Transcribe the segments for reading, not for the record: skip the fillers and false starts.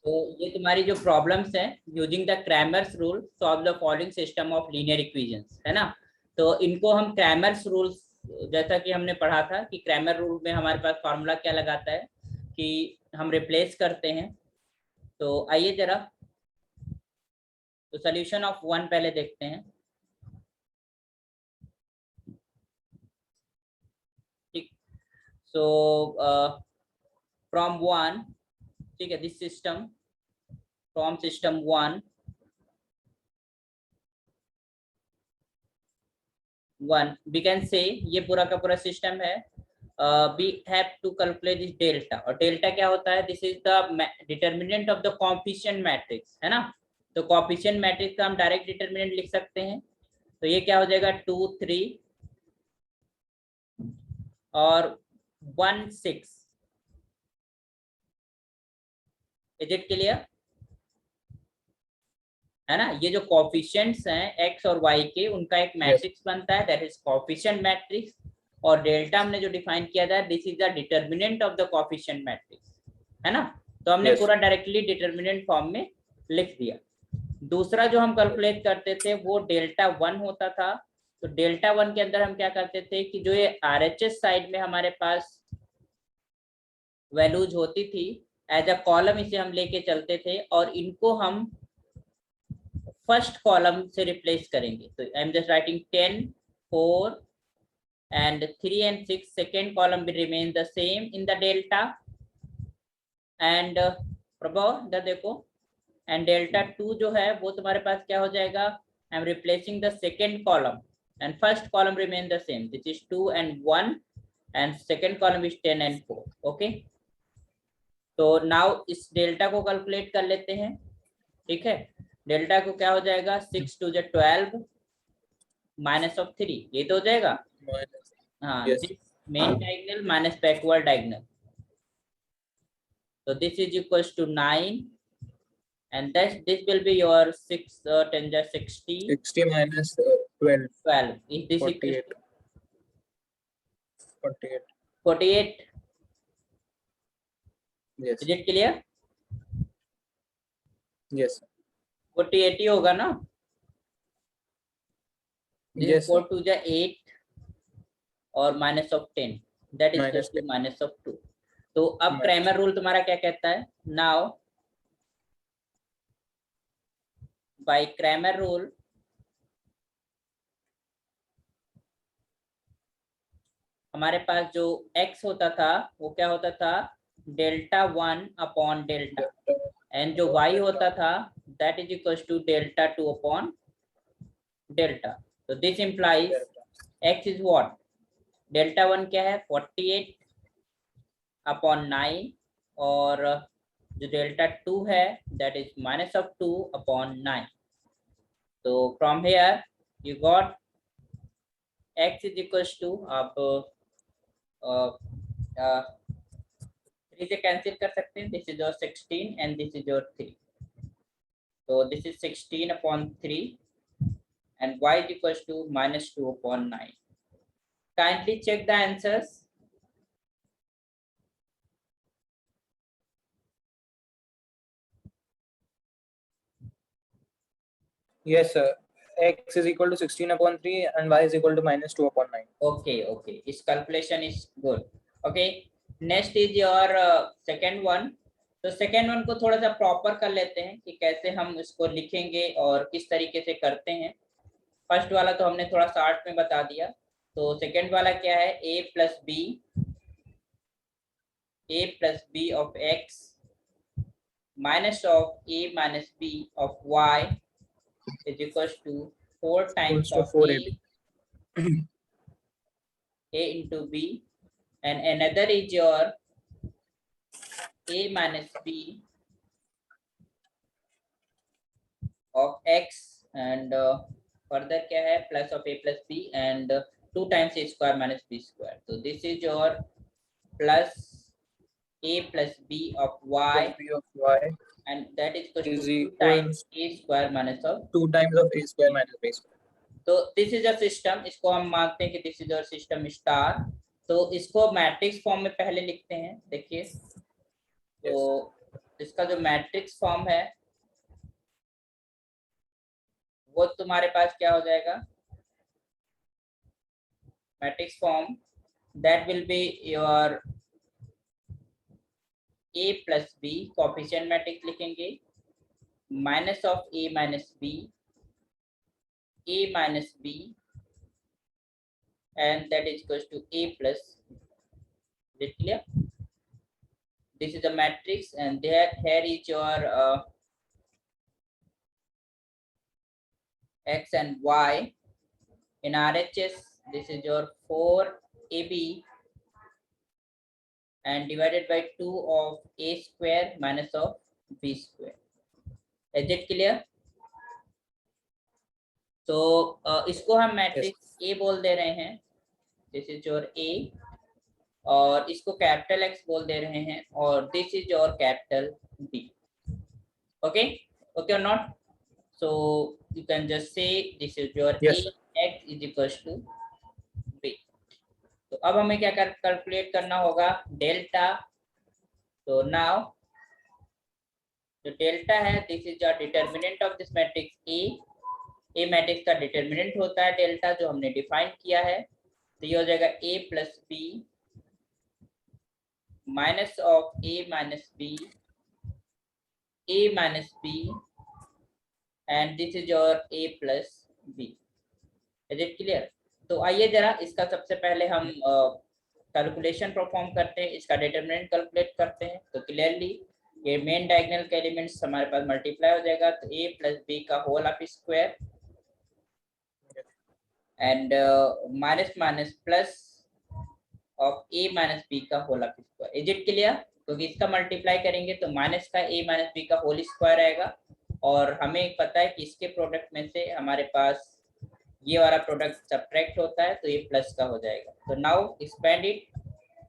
तो ये तुम्हारी जो प्रॉब्लम्स है, using the Cramer's rule solve the following system of linear equations, है ना। तो इनको हम क्रैमर्स रूल्स, जैसा कि हमने पढ़ा था कि क्रैमर रूल में हमारे पास फॉर्मूला क्या लगाता है कि हम रिप्लेस करते हैं। तो आइए जरा, तो सोल्यूशन ऑफ वन पहले देखते हैं। ठीक, सो फ्रॉम वन, ठीक है, this system from system one we can say, ये पूरा का पूरा सिस्टम है। We have to calculate this delta, और डेल्टा क्या होता है, this is the determinant of the coefficient matrix, है ना। तो कोएफिशिएंट मैट्रिक्स का हम डायरेक्ट डिटर्मिनेंट लिख सकते हैं। तो ये क्या हो जाएगा, 2 3 और 1 6। इज इट क्लियर, है ना। ये जो कोएफिशिएंट्स हैं एक्स और वाई के, उनका एक मैट्रिक्स बनता है, दैट इज कोएफिशिएंट मैट्रिक्स। और डेल्टा हमने जो डिफाइन किया था, this is the determinant of the coefficient matrix, है ना। तो हमने पूरा डायरेक्टली डिटर्मिनेंट फॉर्म में लिख दिया। दूसरा जो हम कैलकुलेट करते थे वो डेल्टा वन होता था। तो डेल्टा वन के अंदर हम क्या करते थे कि जो ये आरएचएस साइड में हमारे पास वैल्यूज होती थी, एज अ कॉलम इसे हम लेके चलते थे, और इनको हम फर्स्ट कॉलम से रिप्लेस करेंगे। तो I am just writing 10 4 and 3 and 6, second column will remain the same in the delta, and प्रभाव इधर देखो, and delta 2 जो है वो तुम्हारे पास क्या हो जाएगा, I am replacing the second column and first column remain the same, this is 2 and 1 and second column is 10 and 4. okay, तो now इस डेल्टा को कैलकुलेट कर लेते हैं। ठीक है, डेल्टा को क्या हो जाएगा, 6 2 12 माइनस ऑफ 3, ये तो हो जाएगा। हाँ, main diagonal minus backward diagonal, so this is equals to 9, and this will be your 6 10 60 60 minus 12 is this 48 equals to 48 48. yes is it clear? yes 48 ही होगा ना। this yes is 4 2 8 और minus of 10, that is equals to minus of 2. तो अब Cramer rule तुम्हारा क्या कहता है, now bye Cramer rule हमारे पास जो x होता था वो क्या होता था, डेल्टा 1 अपॉन डेल्टा, एंड जो y होता था that is equal to delta 2 upon delta. तो this implies x is what, delta 1 क्या है 48 अपॉन 9, और जो डेल्टा 2 है that is minus of 2 upon 9। तो from here you got x is equal to, आप 3 से कैंसिल कर सकते हैं, this is your 16 and this is your 3, तो this is 16 upon 3 and y is equals to minus 2 upon 9. Kindly check the answers. yes sir, x is equal to 16 upon 3 and y is equal to minus 2 upon 9. Okay, this calculation is good. Okay, next is your second one. तो second one को थोड़ा सा proper कर लेते हैं कि कैसे हम इसको लिखेंगे और किस तरीके से करते हैं। फर्स्ट वाला तो हमने थोड़ा शॉर्ट में बता दिया, तो सेकेंड वाला क्या है, a plus b of x minus of a minus b of y is equals to 4 times of a into b, and another is your a minus b of x, and further क्या है plus of a plus b and 2 times a square minus b square. So this is your plus a plus b of y, and that is equal to 2 times a square minus of 2 times of a square minus b square. तो this is a system, इसको हम मानते हैं कि this is our system star. तो इसको matrix form में पहले लिखते हैं, देखिए। तो इसका जो मैट्रिक्स फॉर्म है वो तुम्हारे पास क्या हो जाएगा, matrix form that will be your a plus b, coefficient matrix लिखेंगे, minus of a minus B, a minus b, and that is equals to a plus b. Is it clear? This is the matrix, and there here is your x and y. In RHS, this is your 4ab and divided by 2 of a square minus of b square. Is it clear? तो इसको हम matrix A बोल दे रहे हैं, this is your A, और इसको capital X बोल दे रहे हैं, और this is your capital B. Okay okay और not? So you can just say this is your Yes, A X is equals to B. तो अब हमें क्या कैलकुलेट करना होगा, डेल्टा. तो नाउ जो डेल्टा है, this is your determinant of this matrix A matrix का डिटर्मिनेंट होता है डेल्टा, जो हमने डिफाइन किया है. तो ये हो जाएगा a plus B minus of a minus B, a minus B, and this is your a plus B. Is it clear? तो आइए जरा इसका सबसे पहले हम कैलकुलेशन परफॉर्म करते हैं, इसका डिटर्मिनेंट कैलकुलेट करते हैं. तो क्लियरली ये मेन डायगोनल के एलिमेंट्स हमारे पास मल्टीप्लाई हो जाएगा, तो a प्लस बी का whole of square and minus minus plus of a minus b का whole of square. Is it clear? क्योंकि इसका मल्टीप्लाई करेंगे तो माइनस का a माइनस b का होल स्क्वायर आएगा, और हमें पता है कि इसके प्रोडक्ट में से हमारे पास ये वाला प्रोडक्ट सब्ट्रैक्ट होता है, तो ये प्लस का हो जाएगा. तो नाउ एक्सपेंड इट,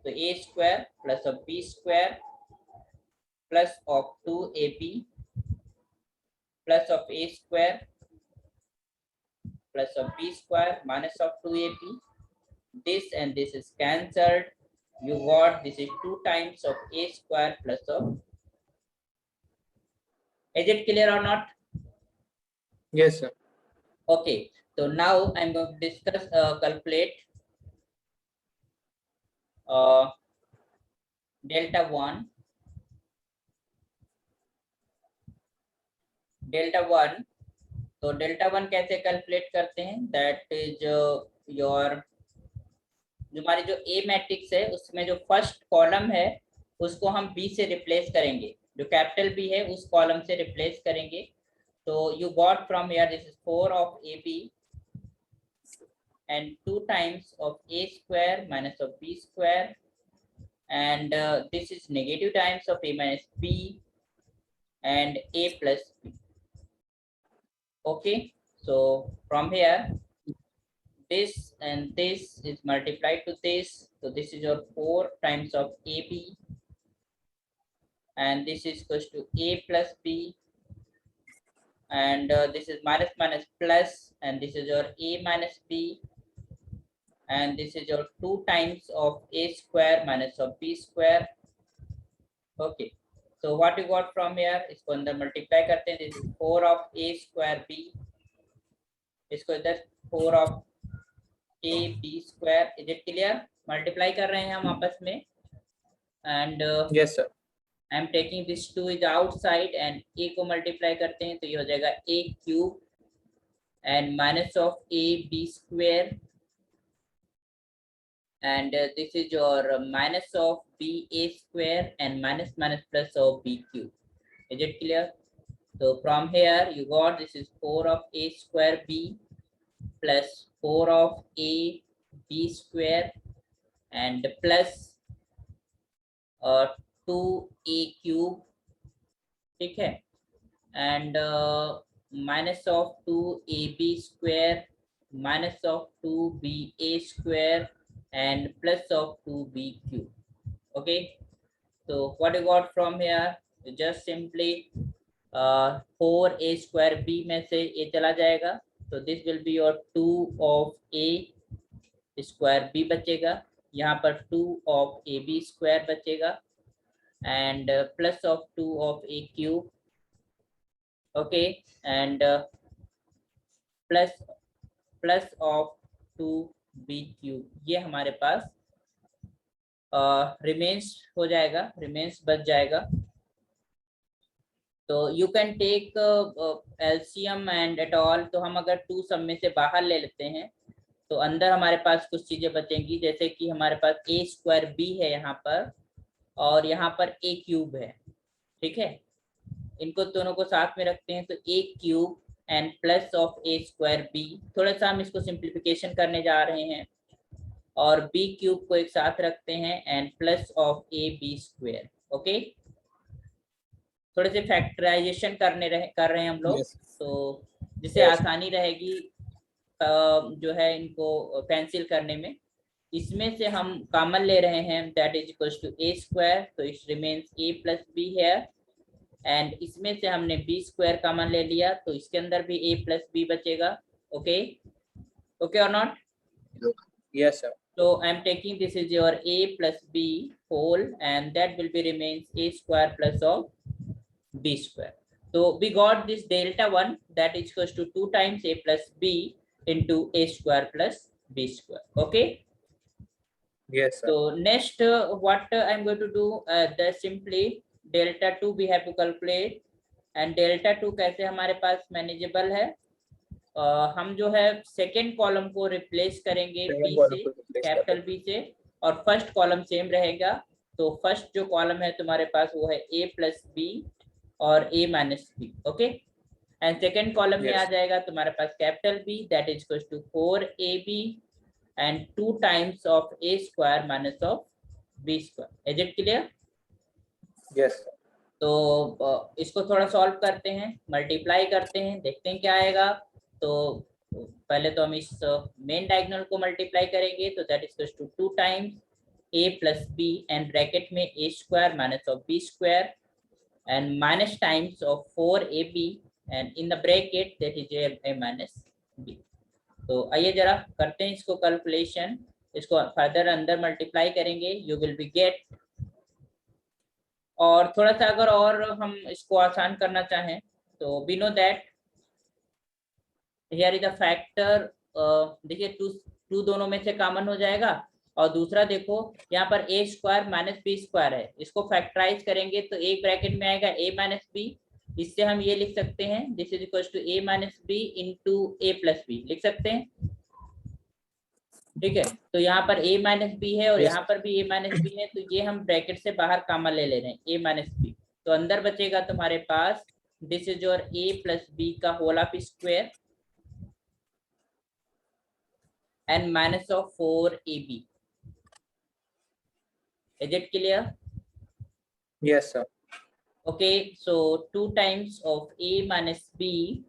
तो a square plus of b square plus of 2ab plus of a square plus of b square minus of 2ab. This and this is cancelled. You got this is 2 times of a square plus of. Is it clear or not? yes, sir. Okay. So now I'm going to discuss calculate delta 1. Delta 1. तो delta 1 कैसे calculate करते हैं, that is your, जो हमारी जो ए matrix है उसमें जो फर्स्ट कॉलम है उसको हम बी से रिप्लेस करेंगे, जो कैपिटल बी है उस कॉलम से रिप्लेस करेंगे. तो you got from here this is 4 of A B and 2 times of A square minus of B square, and this is negative times of A minus B and A plus B. Okay, so from here this and this is multiplied to this, so this is your 4 times of ab and this is equals to a plus b, and this is minus minus plus, and this is your a minus b, and this is your 2 times of a square minus of b square. Okay, so what you got from here, इसको अंदर multiply करते हैं, this is 4 of a square b, इसको इधर 4 of a b square. Is it clear? Multiply कर रहे हैं हम आपस में, and Yes, sir. I am taking this 2 is outside and a को मल्टीप्लाई करते हैं, तो ये हो जाएगा a cube and minus of a b square, and this is your minus of b a square and minus minus plus of b cube. Is it clear? So from here you got this is 4 of a square b plus 4 of a b square and plus 2a cube, ठीक है, and minus of 2ab square minus of 2ba square and plus of 2b cube. Okay, so what you got from here, you just simply 4a square b में से a चला जाएगा, तो this will be your 2 of a square b बचेगा, यहाँ पर 2 of ab square बचेगा, and plus of 2 of a cube, okay, and plus of 2b cube, ये हमारे पास रिमेन्स हो जाएगा, रिमेन्स बच जाएगा। तो you can take LCM and at all, तो हम अगर 2 सब में से बाहर ले लेते हैं तो अंदर हमारे पास कुछ चीजें बचेंगी, जैसे कि हमारे पास a स्क्वायर b है यहाँ पर, और यहाँ पर a क्यूब है, ठीक है। इनको दोनों को साथ में रखते हैं तो a cube and plus of a square b, थोड़ा सा हम इसको सिंप्लीफिकेशन करने जा रहे हैं, और b क्यूब को एक साथ रखते हैं and plus of a b square, okay. थोड़े से फैक्टराइजेशन कर रहे हैं हम लोग, तो जिससे आसानी रहेगी जो है इनको पेंसिल करने में। इसमें से हम कॉमन ले रहे हैं, that is equal to a square, तो it remains a plus b है, एंड इसमें से हमने b स्क्वायर कॉमन ले लिया, तो इसके अंदर भी a प्लस b बचेगा, ओके, ओके और not? Yes, sir. So I am taking this is your a plus b whole, and that will be remains a square plus of b square. So we got this delta 1, that is equals to 2 times a plus b into a square plus b square, okay. Yes, sir. So next what I'm going to do, that simply delta 2 we have to calculate, and delta 2 कैसे हमारे पास manageable है, हम जो है second column को replace करेंगे B से, capital B से, और फर्स्ट कॉलम सेम रहेगा। तो फर्स्ट जो कॉलम है तुम्हारे पास वो है a प्लस बी और a minus b, okay, and second column में आ जाएगा तुम्हारे पास capital b, that is equal to 4ab and 2 times of a square minus of b square. Is it clear? Yes, sir. तो इसको थोड़ा solve करते हैं, मल्टीप्लाई करते हैं, देखते हैं क्या आएगा। तो पहले तो हम इस मेन डायगोनल को मल्टीप्लाई करेंगे, तो that is to 2 times a plus B and bracket में a square minus of b square and minus times of 4ab and in the bracket that is a minus b। तो आइए जरा करते हैं इसको कैलकुलेशन, इसको फर्दर अंदर multiply करेंगे, यू विल बी गेट। और थोड़ा सा अगर और हम इसको आसान करना चाहें तो we know that here is the factor, देखिए टू दोनों में से कॉमन हो जाएगा, और दूसरा देखो यहाँ पर a square minus B square है, इसको फैक्टराइज करेंगे तो एक ब्रैकेट में आएगा a माइनस बी, इससे हम ये लिख सकते हैं this is equal to a minus B into a plus B लिख सकते हैं, ठीक है। तो यहाँ पर a माइनस बी है और यहाँ पर भी a माइनस बी है, तो ये हम ब्रैकेट से बाहर कॉमन ले रहे हैं a माइनस बी, तो अंदर बचेगा तुम्हारे पास this is your a plus B का whole of square and minus of 4ab. Is it clear? Yes, sir. Okay, so 2 times of a minus b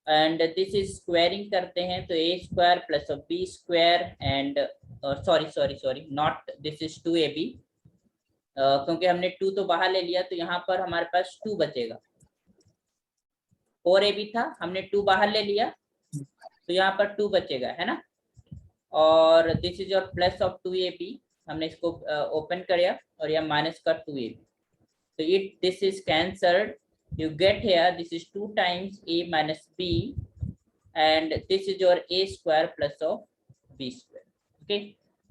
and this is squaring करते हैं, तो a square plus of b square and sorry not this is 2ab, क्योंकि हमने 2 तो बाहर ले लिया, तो यहाँ पर हमारे पास 2 बचेगा, 4ab था, हमने 2 बाहर ले लिया, तो यहाँ पर 2 बचेगा, है ना। और this is your plus of 2ab, हमने इसको ओपन किया और यह माइनस का 2ab, तो it this is cancelled, you get here this is 2 times a minus b and this is your a square plus of b square, okay.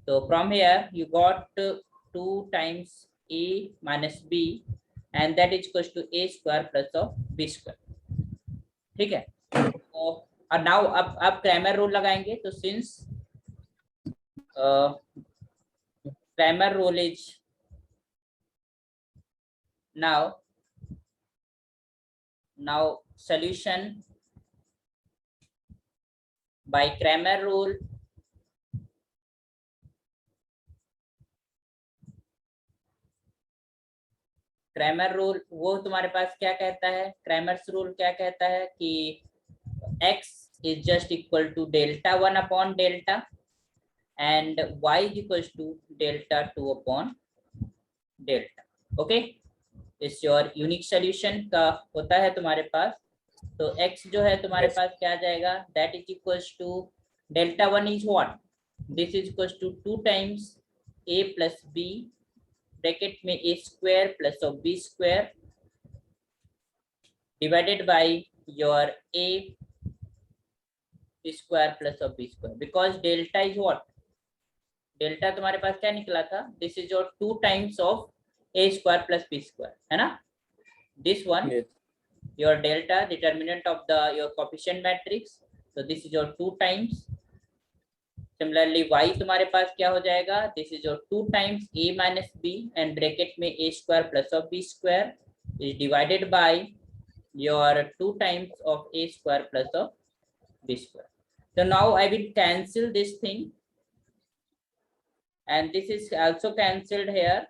तो from here you got 2 times a minus b and that is equal to a square plus of b square, ठीक है। और now अब Cramer rule लगाएंगे, तो since Cramer rule is now solution by Cramer rule, Cramer rule वो तुम्हारे पास क्या कहता है, क्रैमर्स रूल क्या कहता है कि x is just equal to delta 1 upon delta and y is equal to delta 2 upon delta, okay। इस योर यूनिक सोल्यूशन का होता है तुम्हारे पास, तो x जो है तुम्हारे पास क्या आ जाएगा, that is equal to delta 1 is what, this is equal to 2 times a plus b bracket में a square plus of b square divided by your a square plus of b square, because delta is what, delta तुम्हारे पास क्या निकला था, this is your 2 times of a square plus b square, है ना, this one your delta determinant of the your coefficient matrix, so this is your 2 times. Similarly y तुम्हारे पास क्या हो जाएगा, this is your 2 times a minus b and bracket में a square plus of b square is divided by your 2 times of a square plus of b square. So now I will cancel this thing and this is also cancelled here,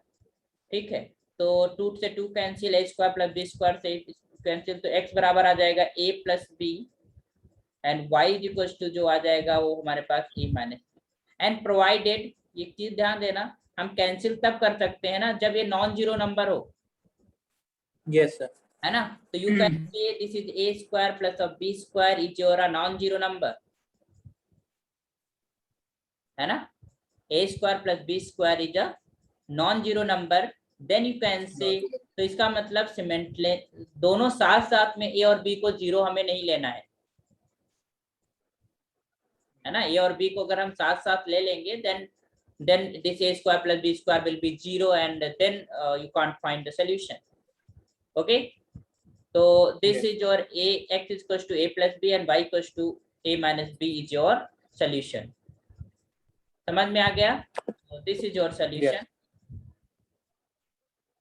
ठीक है, तो 2 से 2 cancel, a square plus b square से cancel, तो x बराबर आ जाएगा a plus b and y is equal to जो आ जाएगा वो हमारे पास a minus b and provided, ये चीज ध्यान देना, हम कैंसिल तब कर सकते हैं ना जब ये नॉन जीरो नंबर हो, यस सर, है ना, तो you can say this is a square plus of b square is your non zero number, है ना, a square plus b square is a non zero number, then you can say, तो इसका मतलब cement ले, दोनों साथ साथ में a और b को जीरो हमें नहीं लेना है ना, a और b को अगर हम साथ साथ ले लेंगे then this a square plus b square will be 0 and then you can't find the solution. Okay, so this is your a, x is equals to a plus b and y equals to a minus b is your solution. समझ में आ गया, so this is your solution.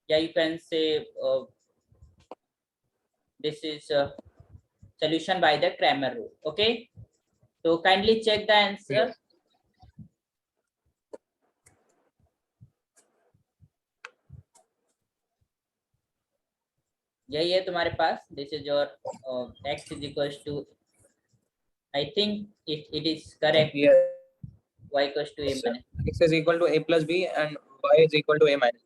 Yeah, you can say this is solution by the Cramer rule. Okay, so kindly check the answer. यही है तुम्हारे पास, this is your x is equals to, I think it is correct, y equals to a minus, x is equal to a plus b and y is equal to a minus b.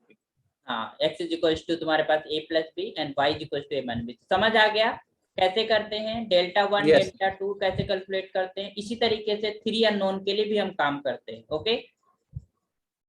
हाँ, x is equals to तुम्हारे पास a plus b and y is equals to a minus b. समझ आ गया कैसे करते हैं, delta 1 delta 2 कैसे calculate करते हैं, इसी तरीके से 3 अननोन के लिए भी हम काम करते हैं. ओके